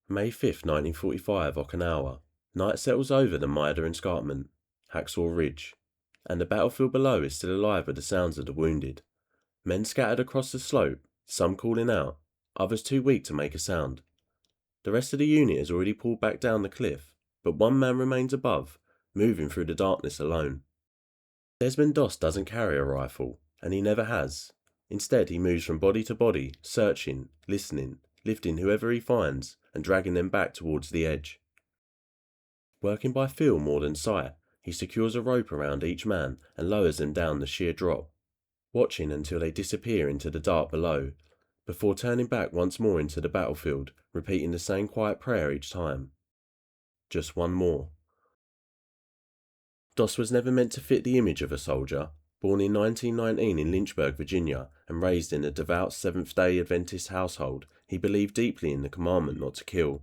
May 5th, 1945, Okinawa. Night settles over the Maeda Escarpment, Hacksaw Ridge, and the battlefield below is still alive with the sounds of the wounded. Men scattered across the slope, some calling out, others too weak to make a sound. The rest of the unit has already pulled back down the cliff, but one man remains above, moving through the darkness alone. Desmond Doss doesn't carry a rifle, and he never has. Instead, he moves from body to body, searching, listening, lifting whoever he finds, and dragging them back towards the edge. Working by feel more than sight, he secures a rope around each man and lowers them down the sheer drop, watching until they disappear into the dark below, before turning back once more into the battlefield, repeating the same quiet prayer each time. Just one more. Doss was never meant to fit the image of a soldier. Born in 1919 in Lynchburg, Virginia, and raised in a devout Seventh-day Adventist household, he believed deeply in the commandment not to kill.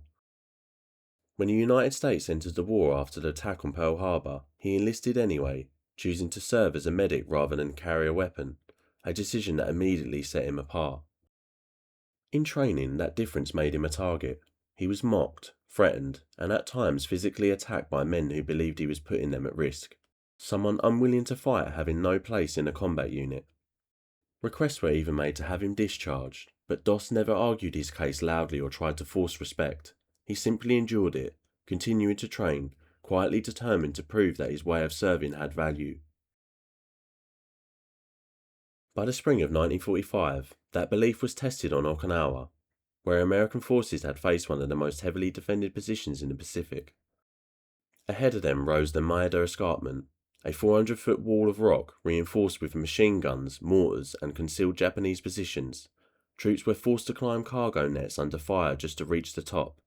When the United States entered the war after the attack on Pearl Harbor, he enlisted anyway, choosing to serve as a medic rather than carry a weapon, a decision that immediately set him apart. In training, that difference made him a target. He was mocked, threatened, and at times physically attacked by men who believed he was putting them at risk. Someone unwilling to fight having no place in a combat unit. Requests were even made to have him discharged, but Doss never argued his case loudly or tried to force respect. He simply endured it, continuing to train, quietly determined to prove that his way of serving had value. By the spring of 1945, that belief was tested on Okinawa, where American forces had faced one of the most heavily defended positions in the Pacific. Ahead of them rose the Maeda Escarpment, a 400-foot wall of rock reinforced with machine guns, mortars, and concealed Japanese positions. Troops were forced to climb cargo nets under fire just to reach the top.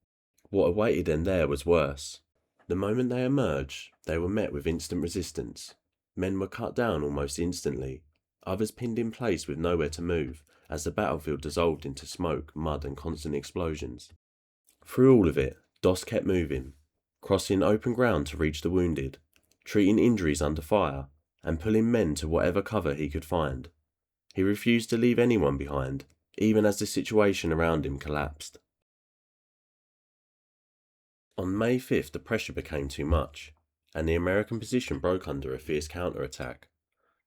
What awaited them there was worse. The moment they emerged, they were met with instant resistance. Men were cut down almost instantly, others pinned in place with nowhere to move, as the battlefield dissolved into smoke, mud, and constant explosions. Through all of it, Doss kept moving, crossing open ground to reach the wounded, treating injuries under fire, and pulling men to whatever cover he could find. He refused to leave anyone behind, even as the situation around him collapsed. On May 5th, the pressure became too much, and the American position broke under a fierce counterattack.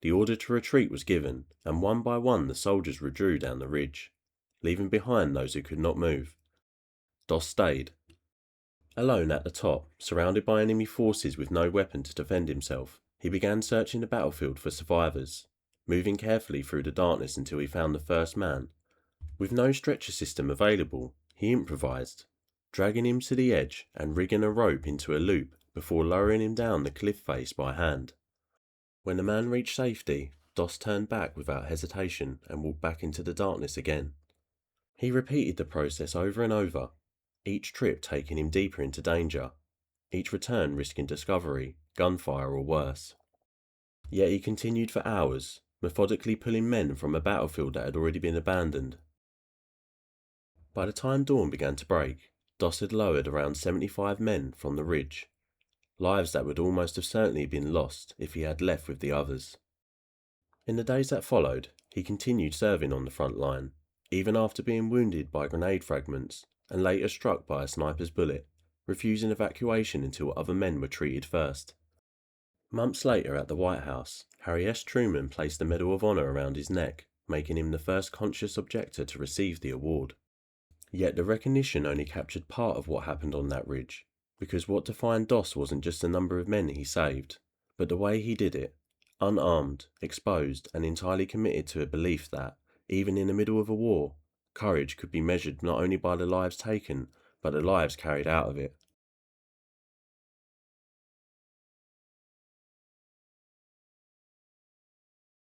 The order to retreat was given, and one by one the soldiers withdrew down the ridge, leaving behind those who could not move. Doss stayed. Alone at the top, surrounded by enemy forces with no weapon to defend himself, he began searching the battlefield for survivors, moving carefully through the darkness until he found the first man. With no stretcher system available, he improvised, dragging him to the edge and rigging a rope into a loop before lowering him down the cliff face by hand. When the man reached safety, Doss turned back without hesitation and walked back into the darkness again. He repeated the process over and over, each trip taking him deeper into danger, each return risking discovery, gunfire, or worse. Yet he continued for hours, methodically pulling men from a battlefield that had already been abandoned. By the time dawn began to break, Doss had lowered around 75 men from the ridge, lives that would almost have certainly been lost if he had left with the others. In the days that followed, he continued serving on the front line, even after being wounded by grenade fragments and later struck by a sniper's bullet, refusing evacuation until other men were treated first. Months later at the White House, Harry S. Truman placed the Medal of Honor around his neck, making him the first conscious objector to receive the award. Yet the recognition only captured part of what happened on that ridge, because what defined Doss wasn't just the number of men he saved, but the way he did it, unarmed, exposed, and entirely committed to a belief that, even in the middle of a war, courage could be measured not only by the lives taken, but the lives carried out of it.